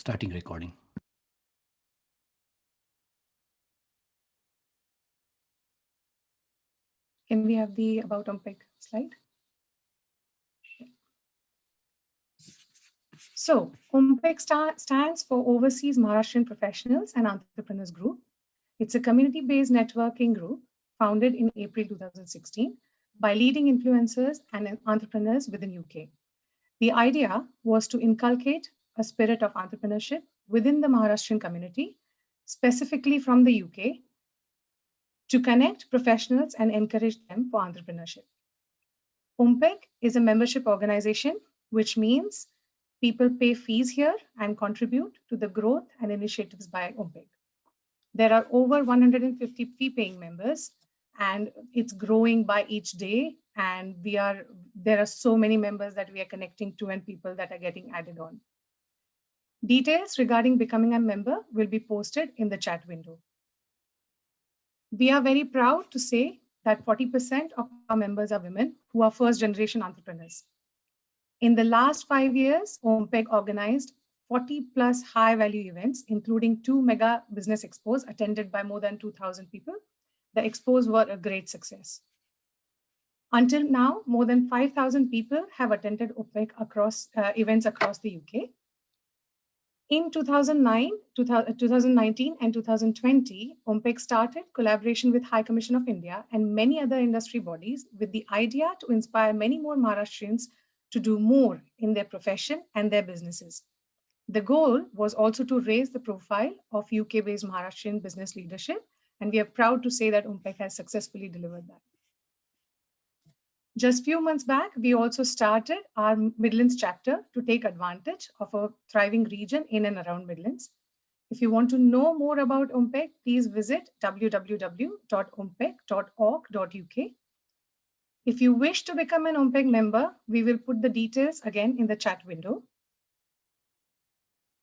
starting recording. Can we have the About OMPEC slide? So OMPEC stands for Overseas Maharashtrian Professionals and Entrepreneurs Group. It's a community-based networking group founded in April 2016 by leading influencers and entrepreneurs within UK. The idea was to inculcate a spirit of entrepreneurship within the Maharashtrian community, specifically from the UK, to connect professionals and encourage them for entrepreneurship. OMPEC is a membership organization, which means people pay fees here and contribute to the growth and initiatives by OMPEC. There are over 150 fee-paying members, and it's growing by each day. And there are so many members that we are connecting to and people that are getting added on. Details regarding becoming a member will be posted in the chat window. We are very proud to say that 40% of our members are women who are first-generation entrepreneurs. In the last 5 years, OMPEC organized 40 plus high-value events, including 2 mega business expos attended by more than 2,000 people. The expos were a great success. Until now, more than 5,000 people have attended OMPEC events across the UK. In 2019 and 2020, OMPEC started collaboration with High Commission of India and many other industry bodies with the idea to inspire many more Maharashtrians to do more in their profession and their businesses. The goal was also to raise the profile of UK-based Maharashtrian business leadership, and we are proud to say that OMPEC has successfully delivered that. Just a few months back, we also started our Midlands chapter to take advantage of a thriving region in and around Midlands. If you want to know more about OMPEC, please visit www.ompec.org.uk. If you wish to become an OMPEC member, we will put the details again in the chat window.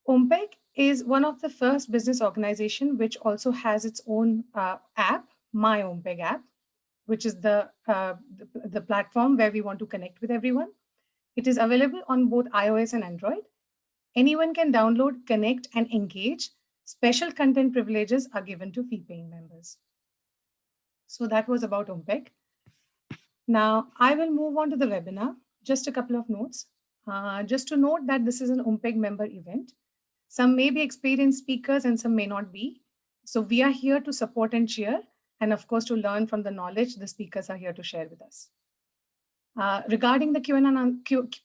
OMPEC is one of the first business organizations which also has its own app, My OMPEC app, which is the platform where we want to connect with everyone. It is available on both iOS and Android. Anyone can download, connect, and engage. Special content privileges are given to fee-paying members. So that was about OMPEC. Now, I will move on to the webinar. Just a couple of notes. Just to note that this is an OMPEC member event. Some may be experienced speakers and some may not be. So we are here to support and cheer, and of course, to learn from the knowledge the speakers are here to share with us. Regarding the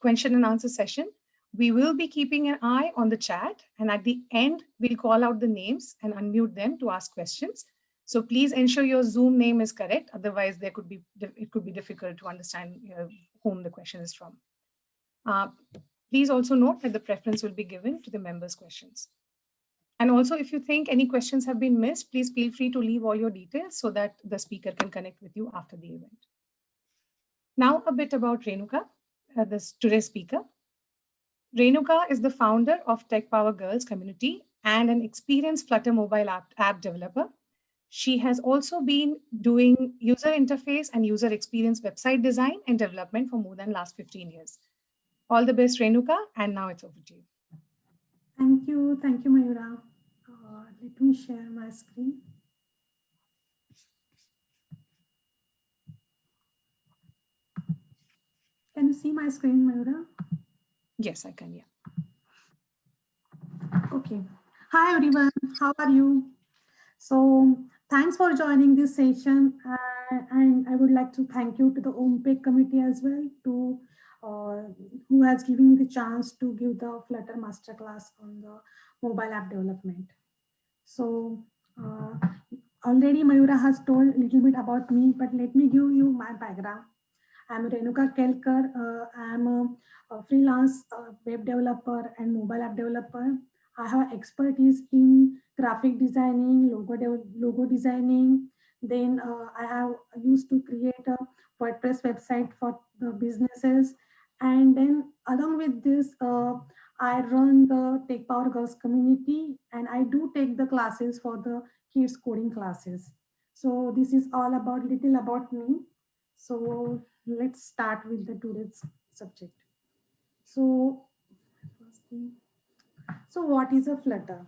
question and answer session, we will be keeping an eye on the chat, and at the end, we'll call out the names and unmute them to ask questions. So please ensure your Zoom name is correct. Otherwise, it could be difficult to understand whom the question is from. Please also note that the preference will be given to the members' questions. And also, if you think any questions have been missed, please feel free to leave all your details so that the speaker can connect with you after the event. Now, a bit about Renuka, today's speaker. Renuka is the founder of Tech Power Girls community and an experienced Flutter mobile app developer. She has also been doing user interface and user experience website design and development for more than last 15 years. All the best, Renuka, and now it's over to you. Thank you, Mayura. Let me share my screen. Can you see my screen, Mayura? Yes, I can, yeah. Okay. Hi, everyone. How are you? So thanks for joining this session. And I would like to thank you to the OMPEC committee as well, who has given me the chance to give the Flutter masterclass on the mobile app development. So already Mayura has told a little bit about me, but let me give you my background. I'm Renuka Kelkar. I'm a freelance web developer and mobile app developer. I have expertise in graphic designing, logo designing. Then I have used to create a WordPress website for the businesses. And then along with this, I run the Tech Power Girls community, and I do take the classes for the kids coding classes. So this is all little about me. So let's start with the today's subject. So first thing, So what is a Flutter?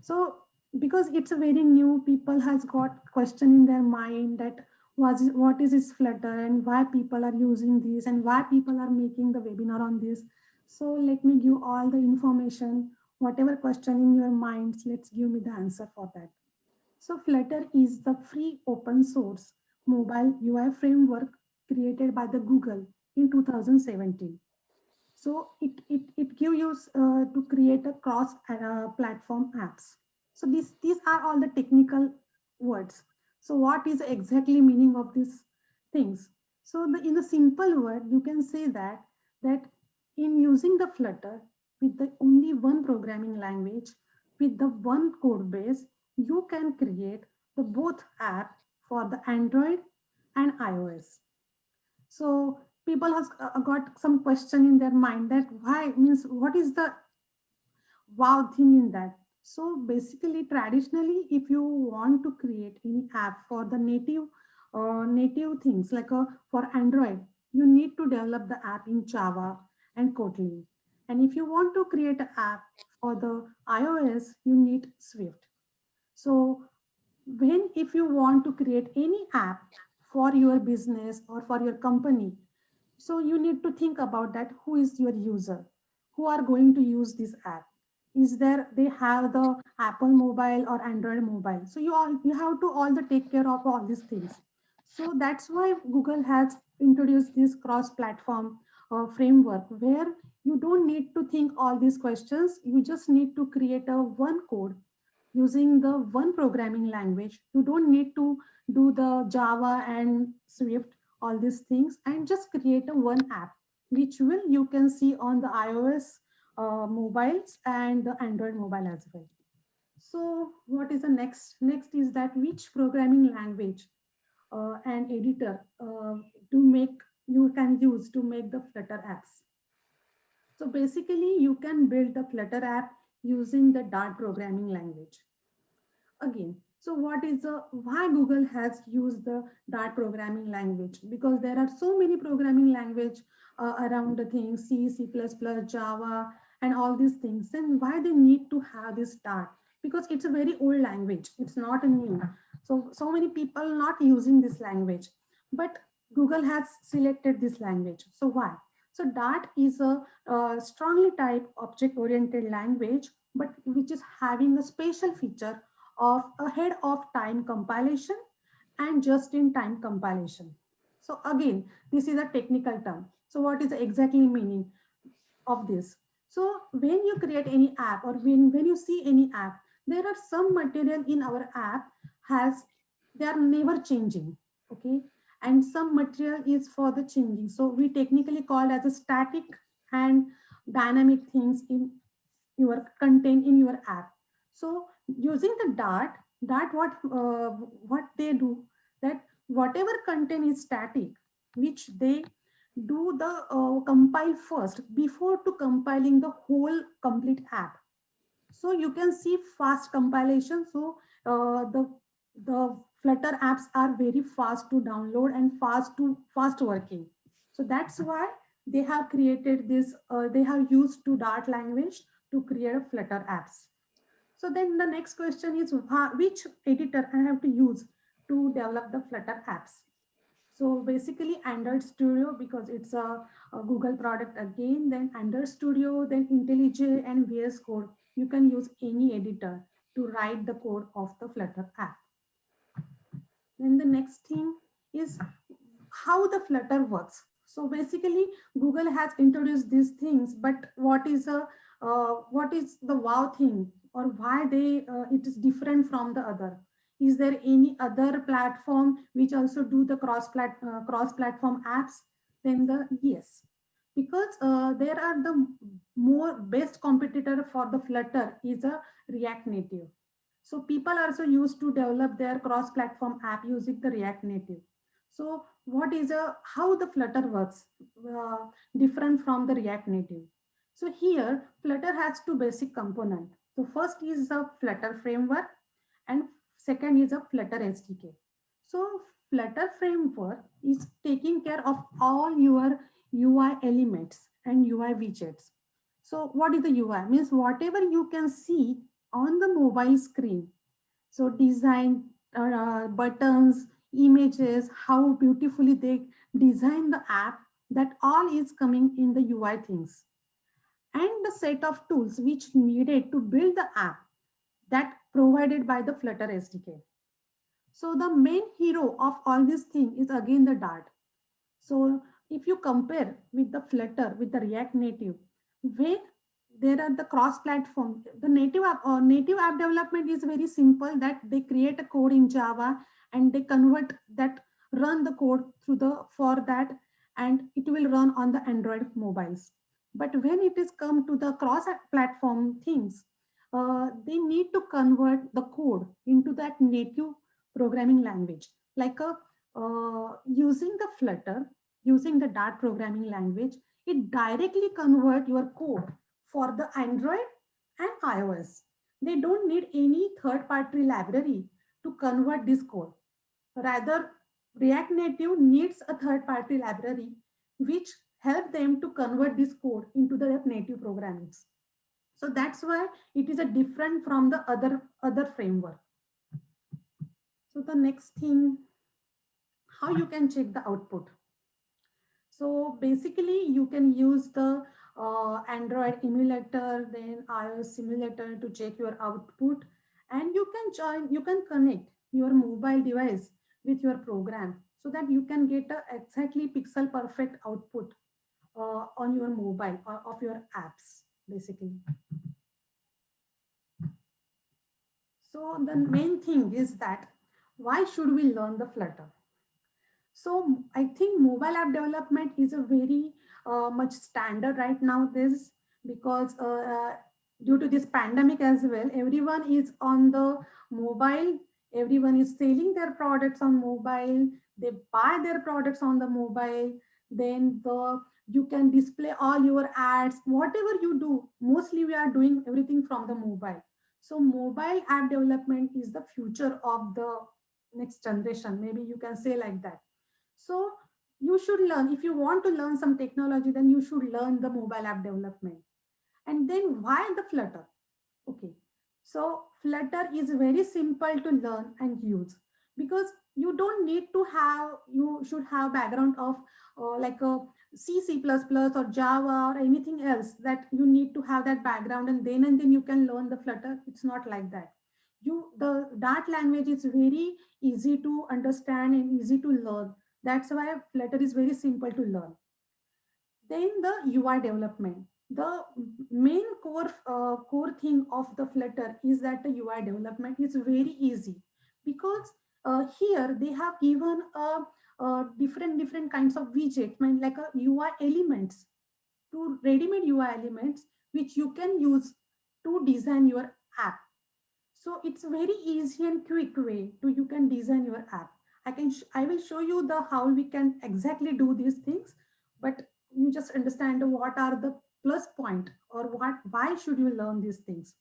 So because it's a very new, people has got question in their mind that what is this Flutter and why people are using this and why people are making the webinar on this. So let me give all the information, whatever question in your minds, let's give me the answer for that. So Flutter is the free open source mobile UI framework created by the Google in 2017. So it gives you to create a cross platform apps. So these are all the technical words. So what is exactly meaning of these things? So in the simple word, you can say that in using the Flutter with the only one programming language, with the one code base, you can create the both app for the Android and iOS. So people has got some question in their mind that why means what is the wow thing in that. So basically, traditionally, if you want to create any app for the native things like for Android, you need to develop the app in Java and Kotlin. And if you want to create an app for the iOS, you need Swift. So when if you want to create any app for your business or for your company, so you need to think about that who is your user, who are going to use this app. Is there they have the Apple mobile or Android mobile? So you have to all the take care of all these things. So that's why Google has introduced this cross-platform framework where you don't need to think all these questions. You just need to create a one code using the one programming language. You don't need to do the Java and Swift, all these things, and just create a one app, which will you can see on the iOS mobiles and the Android mobile as well. So what is the next? Next is that which programming language and editor to make you can use to make the Flutter apps. So basically, you can build the Flutter app using the Dart programming language again. So what is the why Google has used the Dart programming language? Because there are so many programming language around the things C++, Java, and all these things. Then why they need to have this Dart? Because it's a very old language. It's not a new. So many people not using this language, but Google has selected this language. So why? So Dart is a strongly typed object-oriented language, but which is having a special feature of ahead of time compilation and just in time compilation. So again, this is a technical term. So what is the exactly meaning of this? So when you create any app or when you see any app, there are some material in our app has they are never changing. Okay. And some material is for the changing. So we technically call as a static and dynamic things in your content in your app. So using the Dart what they do that whatever content is static, which they do the compile first before to compiling the whole complete app. So you can see fast compilation. So the Flutter apps are very fast to download and fast working. So that's why they have created this. They have used to Dart language to create a Flutter apps. So then the next question is which editor I have to use to develop the Flutter apps. So basically Android Studio because it's a Google product again, then Android Studio, then IntelliJ and VS Code. You can use any editor to write the code of the Flutter app. Then the next thing is how the Flutter works. So basically Google has introduced these things, but what is the wow thing or why they it is different from the other? Is there any other platform which also do the cross platform apps? Then the yes, because there are the more best competitor for the Flutter is a React Native. So people also used to develop their cross-platform app using the React Native. So what is how the Flutter works different from the React Native? So here Flutter has two basic components. So first is the Flutter framework and second is a Flutter SDK. So Flutter framework is taking care of all your UI elements and UI widgets. So what is the UI? Means whatever you can see on the mobile screen. So design, buttons, images, how beautifully they design the app, that all is coming in the UI things. And the set of tools which needed to build the app, that provided by the Flutter SDK. So the main hero of all this thing is again the Dart. So if you compare with the Flutter, with the React Native, where there are the cross-platform, the native app development is very simple. That they create a code in Java and they convert that, run the code through the for that, and it will run on the Android mobiles. But when it is come to the cross-platform things, they need to convert the code into that native programming language, like a using the Flutter, using the Dart programming language, it directly convert your code for the Android and iOS. They don't need any third-party library to convert this code. Rather, React Native needs a third-party library which help them to convert this code into the native programmings. So that's why it is a different from the other framework. So the next thing, how you can check the output. So basically, you can use the Android emulator, then iOS simulator to check your output, and you can connect your mobile device with your program so that you can get a exactly pixel perfect output on your mobile or of your apps, basically. So the main thing is that why should we learn the Flutter? So I think mobile app development is a very much standard right now. This because due to this pandemic as well, everyone is on the mobile. Everyone is selling their products on mobile. They buy their products on the mobile. Then you can display all your ads. Whatever you do, mostly we are doing everything from the mobile. So mobile app development is the future of the next generation. Maybe you can say like that. So you should learn, if you want to learn some technology, then you should learn the mobile app development. And then why the Flutter? Okay. So Flutter is very simple to learn and use because you don't need to have, you should have background of like a C++ or Java or anything else that you need to have that background and then you can learn the Flutter. It's not like that. The Dart language is very easy to understand and easy to learn. That's why Flutter is very simple to learn. Then the UI development. The main core thing of the Flutter is that the UI development is very easy because here they have given different kinds of widgets, like a UI elements, to ready-made UI elements which you can use to design your app. So it's very easy and quick way to you can design your app. I will show you the how we can exactly do these things, but you just understand what are the plus point or why should you learn these things.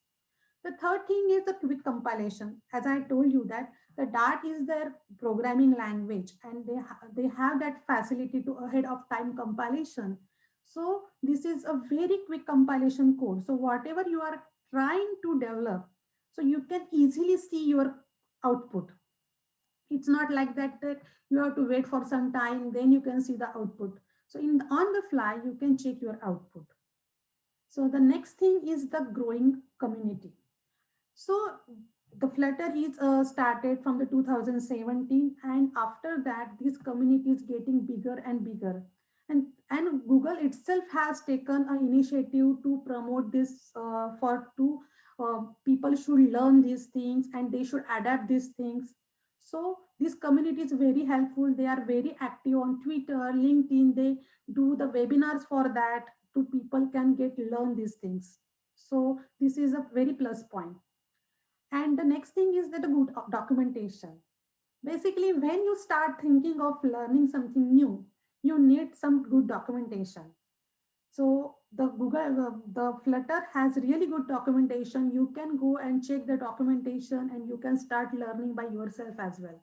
The third thing is the quick compilation. As I told you that the Dart is their programming language and they have that facility to ahead of time compilation. So this is a very quick compilation code. So whatever you are trying to develop, so you can easily see your output. It's not like that you have to wait for some time, then you can see the output. So on the fly, you can check your output. So the next thing is the growing community. So the Flutter is started from the 2017, and after that, this community is getting bigger and bigger. And Google itself has taken an initiative to promote this for to people should learn these things and they should adapt these things. So this community is very helpful. They are very active on Twitter, LinkedIn. They do the webinars for that to people can get learn these things. So this is a very plus point. And the next thing is that a good documentation. Basically, when you start thinking of learning something new, you need some good documentation. So the Flutter has really good documentation. You can go and check the documentation and you can start learning by yourself as well.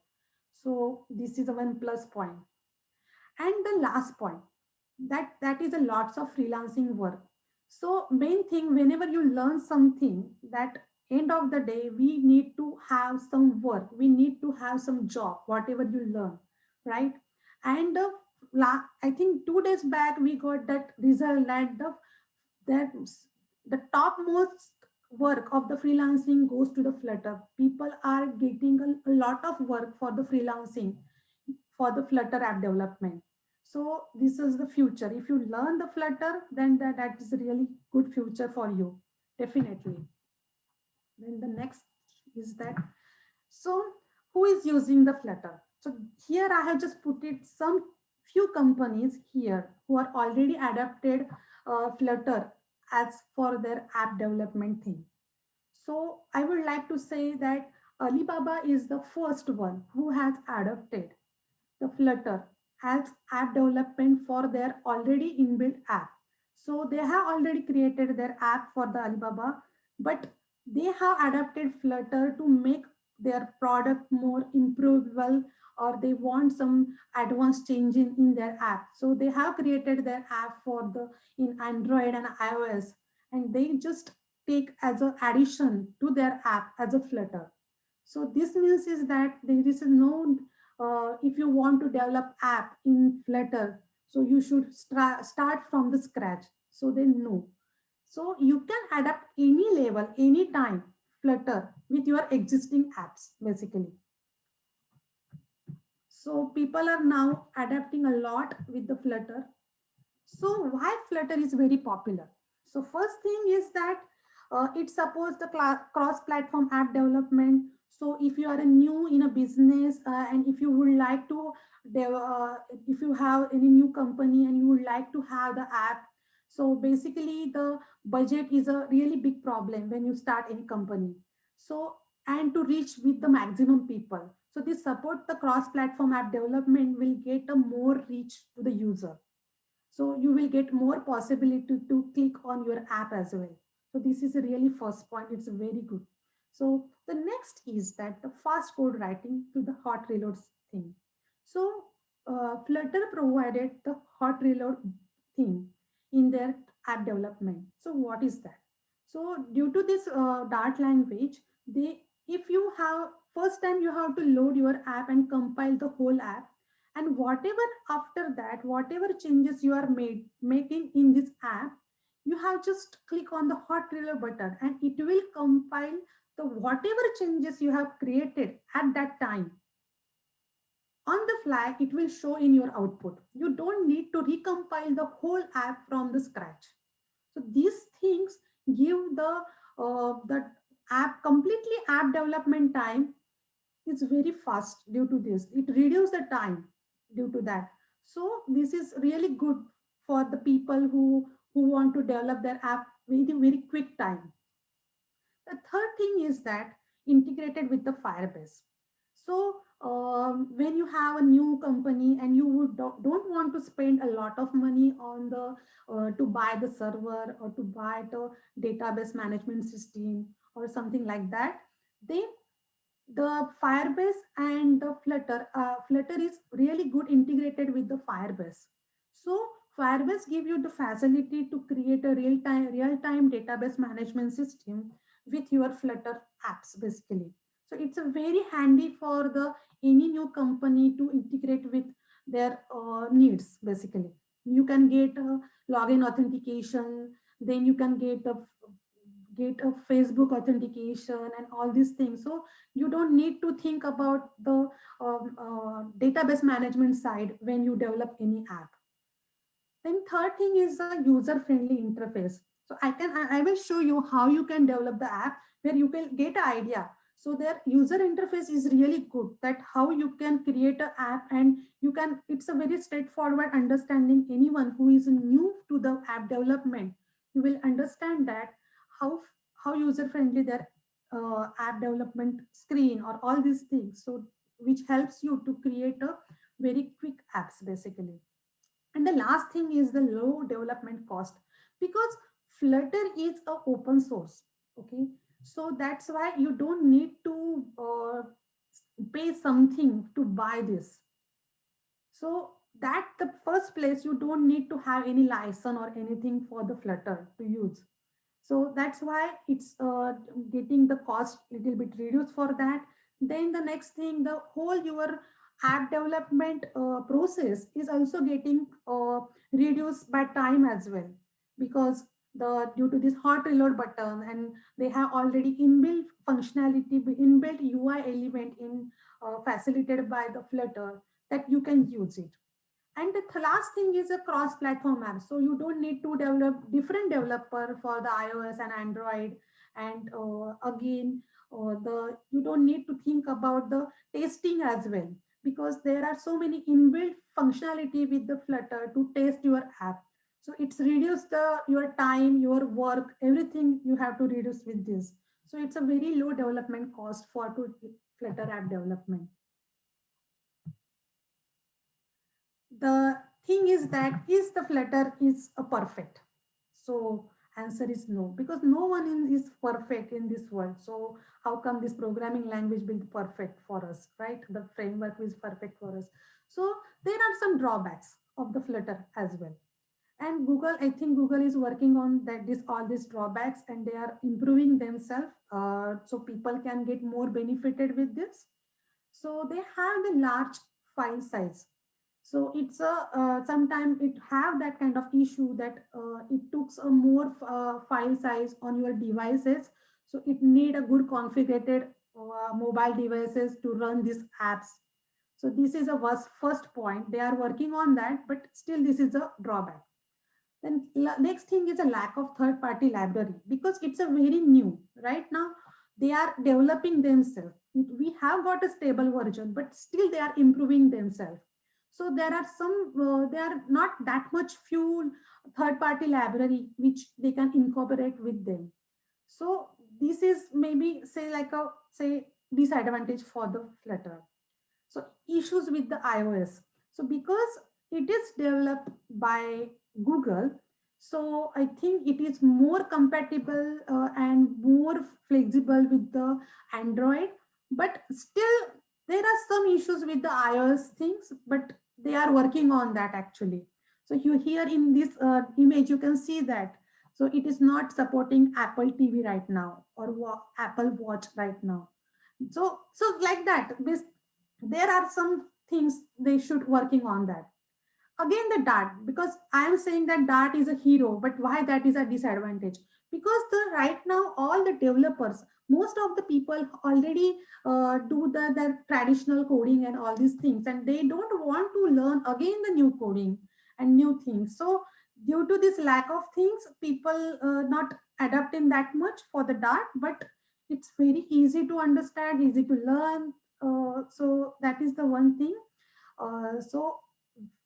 So this is a one plus point. And the last point, that is a lots of freelancing work. So main thing, whenever you learn something, that end of the day, we need to have some work. We need to have some job, whatever you learn, right? And I think 2 days back, we got that result that that the topmost work of the freelancing goes to the Flutter. People are getting a lot of work for the freelancing, for the Flutter app development. So this is the future. If you learn the Flutter, then that is a really good future for you, definitely. Then the next is that, so who is using the Flutter? So here I have just put it some few companies here who are already adapted Flutter as for their app development thing. So I would like to say that Alibaba is the first one who has adopted the Flutter as app development for their already inbuilt app. So they have already created their app for the Alibaba, but they have adapted Flutter to make their product more improvable, or they want some advanced change in their app. So they have created their app for the in Android and iOS, and they just take as an addition to their app as a Flutter. So this means is that there is no if you want to develop app in Flutter, so you should start from the scratch. So they know. So you can adapt any level, any time Flutter with your existing apps, basically. So people are now adapting a lot with the Flutter. So why Flutter is very popular? So first thing is that it supports the cross-platform app development. So if you are a new in a business and if you would like to, if you have any new company and you would like to have the app, so basically the budget is a really big problem when you start any company. So and to reach with the maximum people. So this support the cross-platform app development will get a more reach to the user, so you will get more possibility to click on your app as well. So this is a really first point, it's very good. So the next is that the fast code writing to the hot reloads thing. So Flutter provided the hot reload thing in their app development. So what is that? So due to this Dart language, they, if you have first time you have to load your app and compile the whole app, and whatever after that, whatever changes you are making in this app, you have just click on the hot reload button and it will compile the whatever changes you have created at that time. On the fly, it will show in your output. You don't need to recompile the whole app from the scratch. So these things give the app completely app development time is very fast. Due to this, it reduces the time due to that. So this is really good for the people who want to develop their app within very quick time. The third thing is that integrated with the Firebase. So when you have a new company and you don't want to spend a lot of money on the to buy the server or to buy the database management system or something like that, then the Firebase and the Flutter, Flutter is really good integrated with the Firebase. So Firebase give you the facility to create a real-time database management system with your Flutter apps, basically. So it's a very handy for the any new company to integrate with their needs, basically. You can get a login authentication, then you can get a Facebook authentication and all these things. So you don't need to think about the database management side when you develop any app. Then third thing is a user friendly interface. So I will show you how you can develop the app where you can get an idea. So their user interface is really good, that how you can create an app and you can, it's a very straightforward understanding. Anyone who is new to the app development, you will understand that how how user friendly their app development screen or all these things. So which helps you to create a very quick apps, basically. And the last thing is the low development cost, because Flutter is a open source. Okay, so that's why you don't need to pay something to buy this. So that the first place you don't need to have any license or anything for the Flutter to use. So that's why it's getting the cost little bit reduced for that. Then the next thing, the whole your app development process is also getting reduced by time as well, because the due to this hot reload button, and they have already inbuilt functionality, inbuilt UI element in facilitated by the Flutter, that you can use it. And the last thing is a cross-platform app. So you don't need to develop different developer for the iOS and Android. And again, the you don't need to think about the testing as well, because there are so many inbuilt functionality with the Flutter to test your app. So it's reduced the your time, your work, everything you have to reduce with this. So it's a very low development cost for to Flutter app development. The thing is that is the Flutter is a perfect? So answer is no, because no one is perfect in this world. So how come this programming language will be perfect for us, right? The framework is perfect for us. So there are some drawbacks of the Flutter as well. And Google, I think Google is working on that this all these drawbacks, and they are improving themselves, so people can get more benefited with this. So they have the large file size. So it's a sometimes it have that kind of issue that it took a more file size on your devices. So it need a good configured mobile devices to run these apps. So this is a first point. They are working on that, but still this is a drawback. Then next thing is a lack of third party library, because it's a very new right now. They are developing themselves. We have got a stable version, but still they are improving themselves. So there are some, there are not that much few third party library which they can incorporate with them. So this is maybe say like a say disadvantage for the Flutter. So issues with the iOS. So because it is developed by Google, so I think it is more compatible and more flexible with the Android. But still, there are some issues with the iOS things, but they are working on that actually. So you here in this image, you can see that. So it is not supporting Apple TV right now or Apple Watch right now. So like that, there are some things they should working on that. Again, the Dart, because I am saying that Dart is a hero, but why that is a disadvantage? Because the right now all the developers, most of the people already do the traditional coding and all these things, and they don't want to learn again the new coding and new things. So due to this lack of things, people not adapting that much for the Dart, but it's very easy to understand, easy to learn. So that is the one thing. So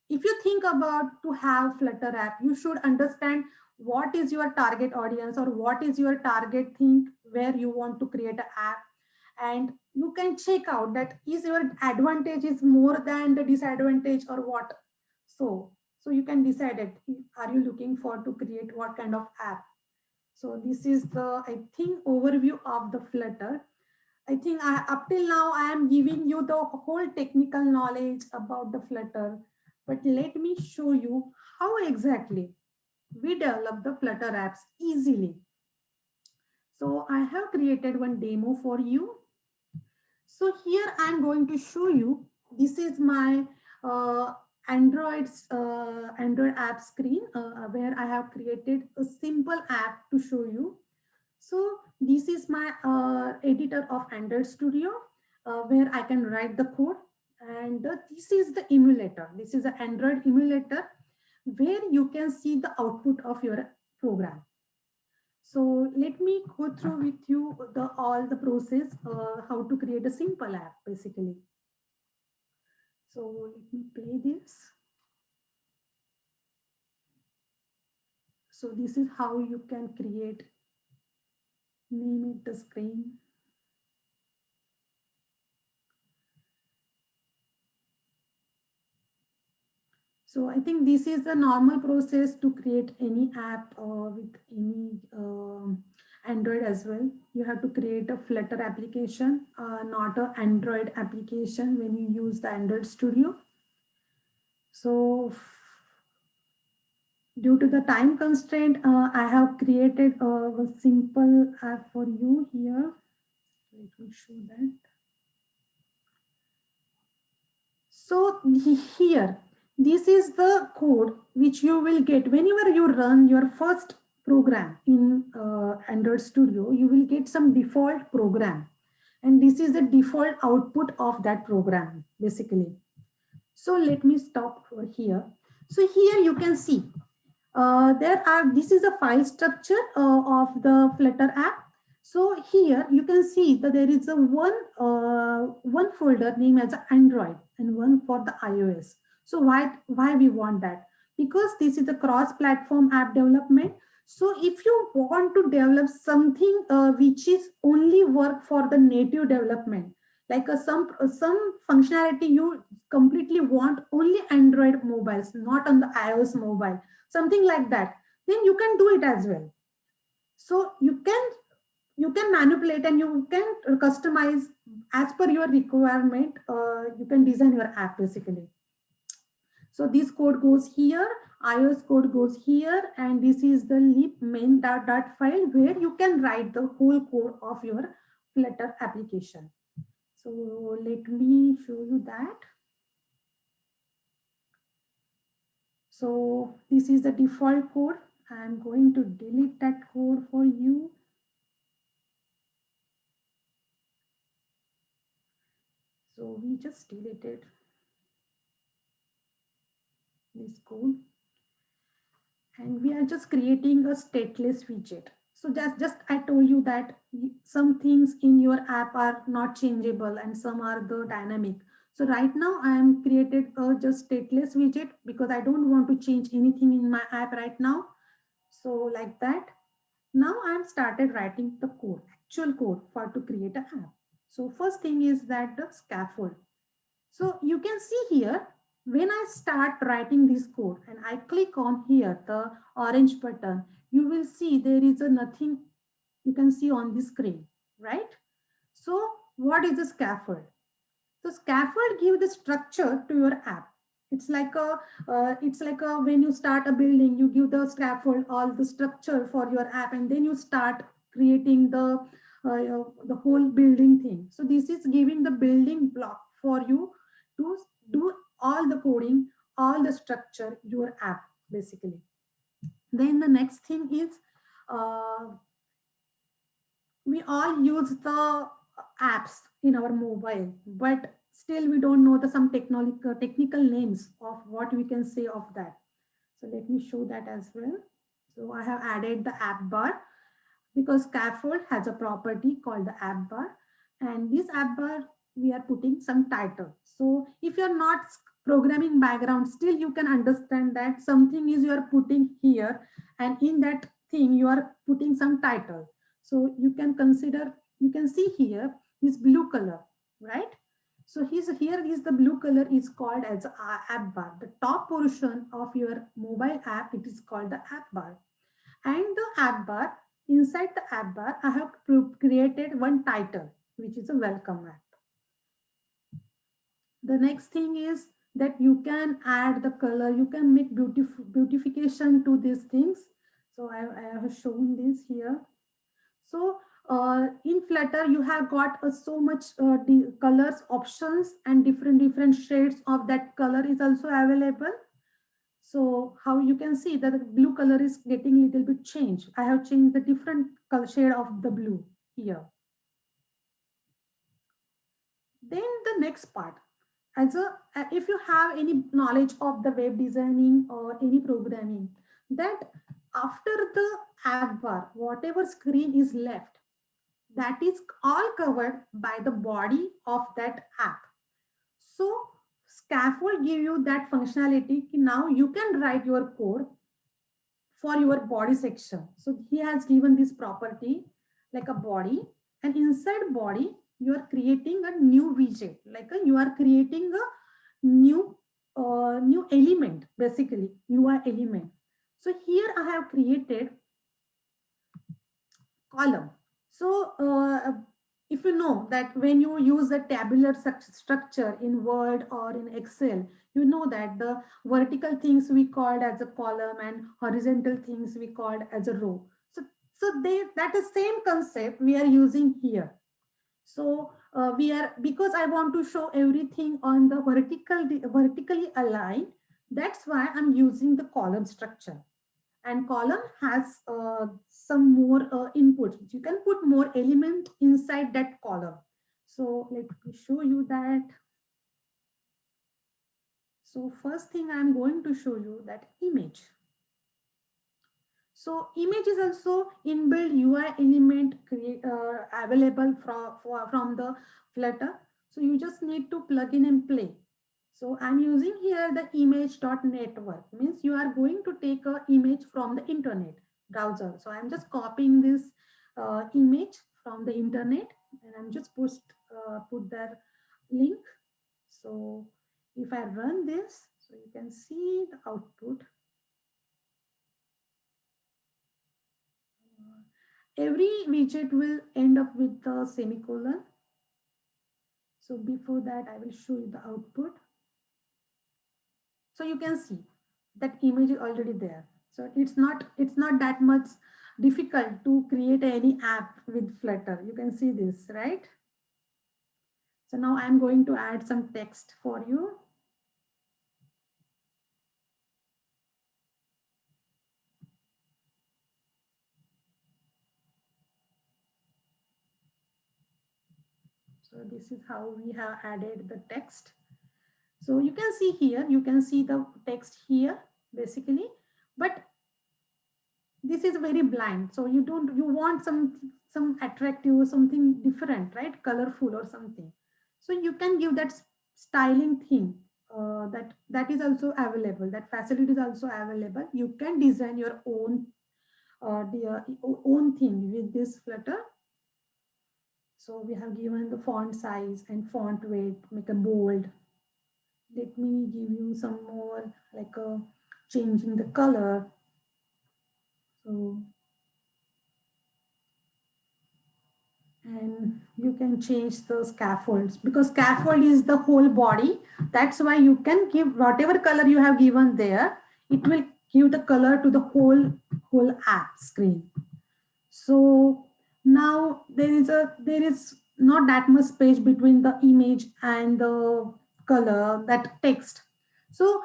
if you think about to have Flutter app, you should understand what is your target audience or what is your target thing where you want to create an app. And you can check out that is your advantage is more than the disadvantage or what. So you can decide it. Are you looking for to create what kind of app? So this is the, I think, overview of the Flutter. I think up till now, I am giving you the whole technical knowledge about the Flutter, but let me show you how exactly we develop the Flutter apps easily. So I have created one demo for you. So here I'm going to show you, this is my Android app screen where I have created a simple app to show you. So this is my editor of Android Studio where I can write the code. And this is the emulator. This is an Android emulator where you can see the output of your program. So let me go through with you the all the process how to create a simple app basically. So let me play this. So this is how you can create, name it the screen. So I think this is the normal process to create any app with any Android as well. You have to create a Flutter application, not an Android application when you use the Android Studio. So due to the time constraint, I have created a simple app for you here. Let me show that. So here, this is the code which you will get whenever you run your first program in Android Studio. You will get some default program, and this is the default output of that program basically. So let me stop here. So here you can see this is a file structure of the Flutter app. So here you can see that there is a one folder named as Android and one for the iOS. So why we want that? Because this is a cross-platform app development. So if you want to develop something which is only work for the native development, like some functionality you completely want only Android mobiles, not on the iOS mobile, something like that, then you can do it as well. So you can manipulate and you can customize as per your requirement. You can design your app basically. So this code goes here, iOS code goes here, and this is the lib main.dat file where you can write the whole code of your Flutter application. So let me show you that. So this is the default code. I'm going to delete that code for you. So we just deleted this code and we are just creating a stateless widget. So just I told you that some things in your app are not changeable and some are the dynamic. So right now I am created a just stateless widget because I don't want to change anything in my app right now. So like that. Now I am started writing the code, actual code for to create an app. So first thing is that the scaffold. So you can see here, when I start writing this code and I click on here, the orange button, you will see there is a nothing you can see on the screen, right? So what is the scaffold? So scaffold give the structure to your app. It's like a when you start a building, you give the scaffold all the structure for your app, and then you start creating the whole building thing. So this is giving the building block for you to do all the coding, all the structure your app basically. Then the next thing is uh, we all use the apps in our mobile, but still we don't know the some technical names of what we can say of that. So let me show that as well. So I have added the app bar because scaffold has a property called the app bar, and this app bar we are putting some title. So if you're not programming background, still you can understand that something is you are putting here, and in that thing you are putting some title. So you can consider, you can see here this blue color, right? So here is the blue color is called as app bar. The top portion of your mobile app, it is called the app bar. And the app bar, inside the app bar, I have created one title, which is a welcome app. The next thing is that you can add the color, you can make beautification to these things. So I have shown this here. So in Flutter, you have got so much colors options, and different shades of that color is also available. So how you can see that the blue color is getting little bit changed. I have changed the different color shade of the blue here. Then the next part, if you have any knowledge of the web designing or any programming, that after the app bar, whatever screen is left, that is all covered by the body of that app. So scaffold give you that functionality. Now you can write your code for your body section. So he has given this property like a body, and inside body you are creating a new widget, you are creating a new element, basically UI element. So here I have created column. So if if you know that when you use a tabular structure in Word or in Excel, you know that the vertical things we called as a column and horizontal things we called as a row. So that is same concept we are using here. So we are, because I want to show everything on the vertically aligned. That's why I'm using the column structure. And column has some more inputs. You can put more element inside that column. So let me show you that. So first thing I'm going to show you that image. So image is also inbuilt UI element available from the Flutter. So you just need to plug in and play. So I'm using here the image.network, means you are going to take a image from the internet browser. So I'm just copying this image from the internet, and I'm just put their link. So if I run this, so you can see the output. Every widget will end up with the semicolon. So before that, I will show you the output. So you can see that image is already there. So it's not that much difficult to create any app with Flutter. You can see this, right? So now I'm going to add some text for you. So this is how we have added the text. So you can see here, you can see the text here basically, but this is very blind. So you want some attractive, something different, right? Colorful or something. So you can give that styling thing. That is also available. That facility is also available. You can design your own own thing with this Flutter. So we have given the font size and font weight, make a bold. Let me give you some more, like changing the color. So, and you can change the scaffolds, because scaffold is the whole body. That's why you can give whatever color you have given there. It will give the color to the whole app screen. So now there is not that much space between the image and the color, that text. So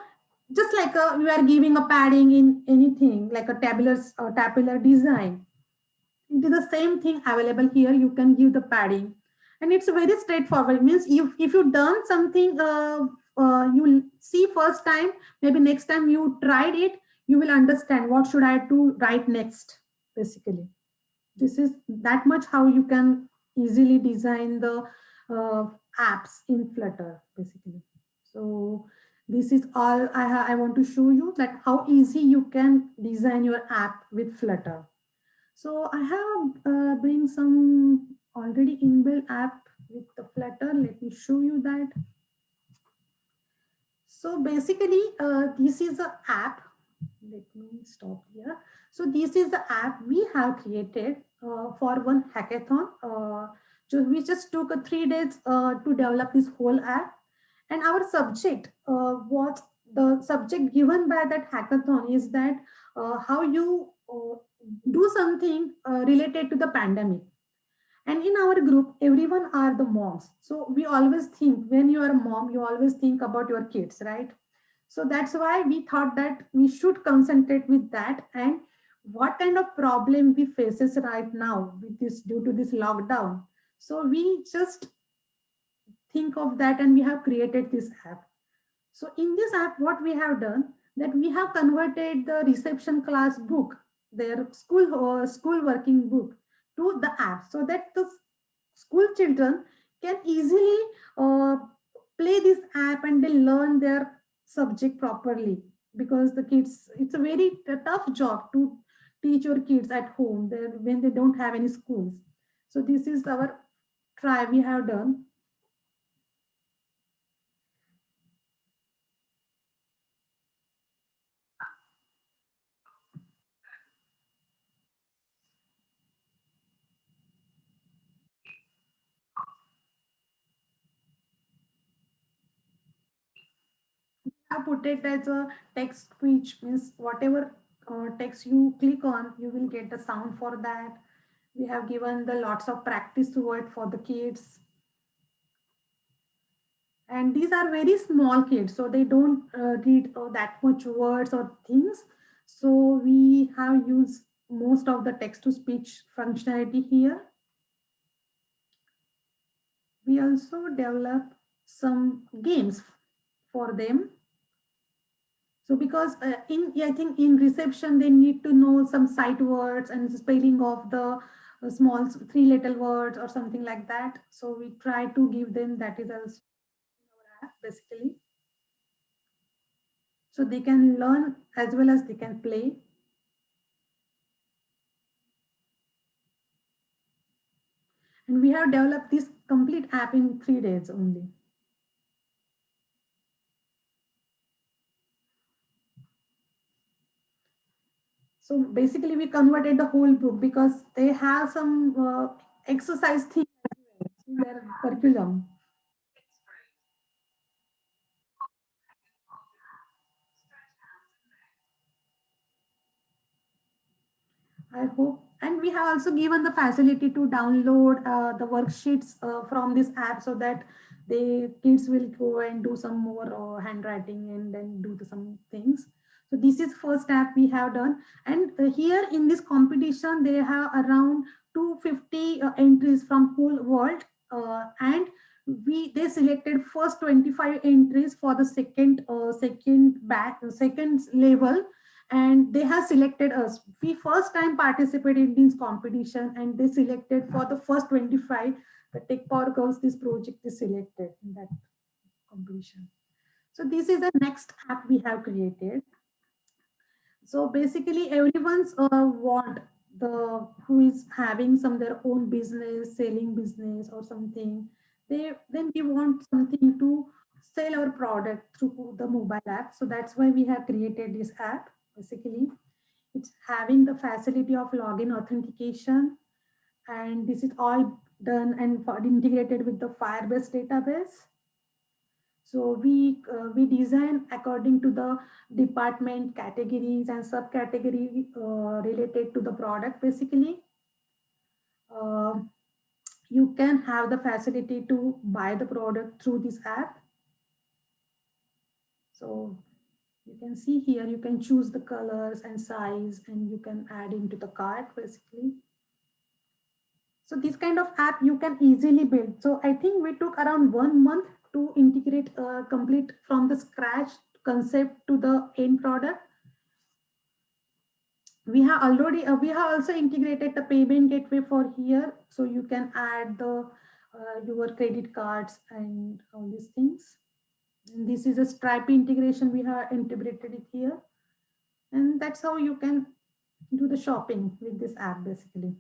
just like we are giving a padding in anything like a tabular design, it is the same thing available here. You can give the padding, and it's very straightforward. It means if you done something you see first time, maybe next time you tried it, you will understand what should I do right next. Basically, this is that much how you can easily design the apps in Flutter basically. So this is all I want to show you, that how easy you can design your app with Flutter. So I have bring some already inbuilt app with the Flutter. Let me show you that. So basically, this is an app. Let me stop here. So this is the app we have created for one hackathon. So we just took 3 days to develop this whole app. And our subject was the subject given by that hackathon is that how you do something related to the pandemic. And in our group, everyone are the moms. So we always think, when you are a mom, you always think about your kids, right? So that's why we thought that we should concentrate with that, and what kind of problem we faces right now with this due to this lockdown. So we just think of that, and we have created this app. So in this app, what we have done, that we have converted the reception class book, their school working book, to the app, so that the school children can easily uh, play this app and they learn their subject properly. Because the kids, it's a very tough job to teach your kids at home there when they don't have any schools. So this is our try we have done. I put it as a text, which means whatever text you click on, you will get the sound for that. We have given the lots of practice word for the kids. And these are very small kids, so they don't read that much words or things. So we have used most of the text to speech functionality here. We also develop some games for them. So because I think in reception they need to know some sight words and spelling of the small three little words or something like that. So we try to give them that is also our app basically. So they can learn as well as they can play. And we have developed this complete app in 3 days only. So basically we converted the whole book because they have some exercise things in their curriculum. I hope. And we have also given the facility to download the worksheets from this app so that the kids will go and do some more handwriting and then do some things. So this is first app we have done. And here in this competition, they have around 250 entries from whole world. And they selected first 25 entries for the second level, and they have selected us. We first time participated in this competition and they selected for the first 25. The Tech Power Girls, this project is selected in that competition. So this is the next app we have created. So basically everyone's want, the who is having some their own business, selling business or something, they then we want something to sell our product through the mobile app. So that's why we have created this app. Basically it's having the facility of login authentication, and this is all done and integrated with the Firebase database. So we design according to the department categories and subcategory related to the product. Basically, uh, you can have the facility to buy the product through this app. So you can see here, you can choose the colors and size, and you can add into the cart basically. So this kind of app you can easily build. So I think we took around 1 month to integrate complete from the scratch concept to the end product. We have also integrated the payment gateway for here. So you can add the your credit cards and all these things. And this is a Stripe integration. We have integrated it here. And that's how you can do the shopping with this app basically.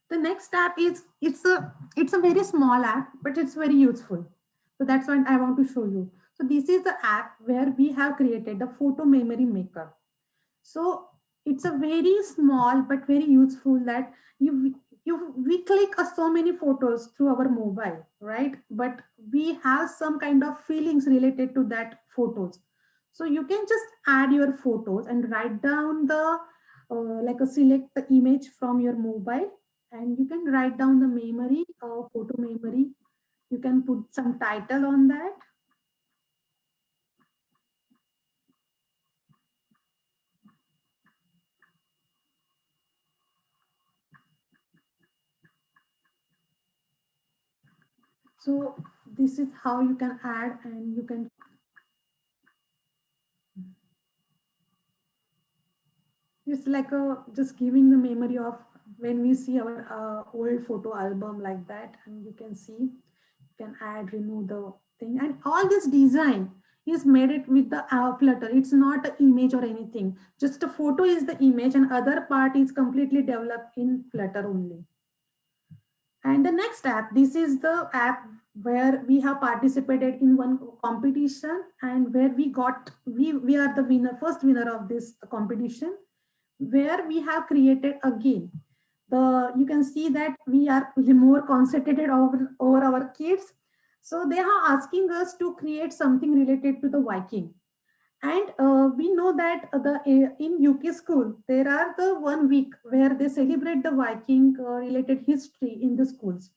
The next app is it's a very small app, but it's very useful. So that's what I want to show you. So this is the app where we have created the photo memory maker. So it's a very small but very useful that we click so many photos through our mobile, right? But we have some kind of feelings related to that photos. So you can just add your photos and write down the like a select the image from your mobile, and you can write down the memory, photo memory. You can put some title on that. So this is how you can add, and you can it's like a just giving the memory of when we see our old photo album like that, and you can see, you can add, remove the thing, and all this design is made it with the Flutter. It's not an image or anything. Just a photo is the image, and other part is completely developed in Flutter only. And the next app, this is the app where we have participated in one competition, and where we are the winner, first winner of this competition, where we have created a game. You can see that we are more concentrated over our kids. So they are asking us to create something related to the Viking. And we know that in UK school, there are the 1 week where they celebrate the Viking related history in the schools.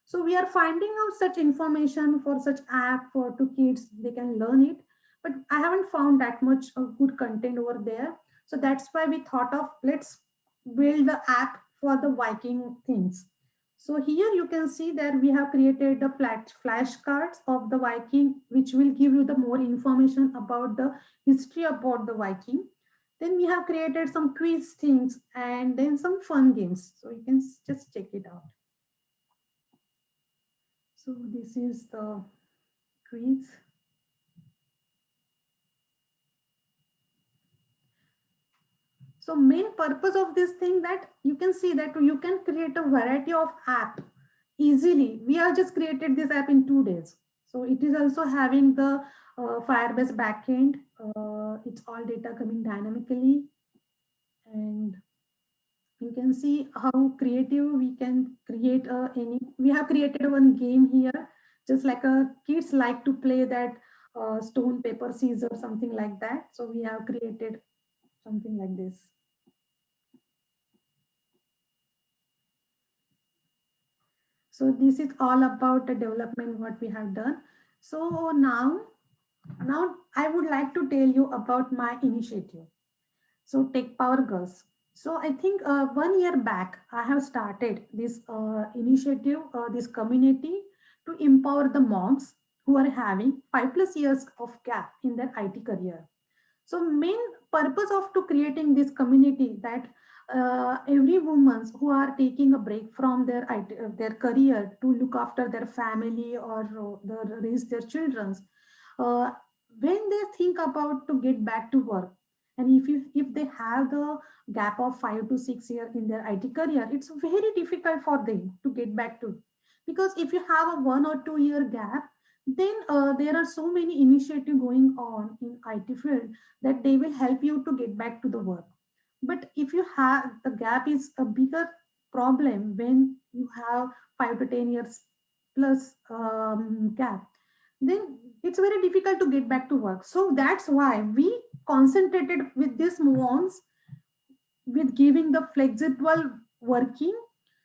So we are finding out such information for such app for to kids, they can learn it. But I haven't found that much good content over there. So that's why we thought of let's build the app for the Viking things. So here you can see that we have created the flashcards of the Viking, which will give you the more information about the history about the Viking. Then we have created some quiz things and then some fun games. So you can just check it out. So this is the quiz. So main purpose of this thing that you can see that you can create a variety of app easily. We have just created this app in 2 days. So it is also having the Firebase backend. It's all data coming dynamically, and you can see how creative we can create any. We have created one game here, just like a kids like to play that stone paper scissors something like that. So we have created something like this. So this is all about the development what we have done. So now I would like to tell you about my initiative. So Tech Power Girls. So I think 1 year back I have started this initiative, this community to empower the moms who are having 5+ years of gap in their IT career. So main purpose of to creating this community that every woman who are taking a break from their career to look after their family or raise their children, uh, when they think about to get back to work, and if they have the gap of 5 to 6 years in their IT career, it's very difficult for them to get back to, because if you have a 1 or 2 year gap, then there are so many initiatives going on in IT field that they will help you to get back to the work. But if you have the gap is a bigger problem when you have 5 to 10 years plus gap, then it's very difficult to get back to work. So that's why we concentrated with these moms with giving the flexible working.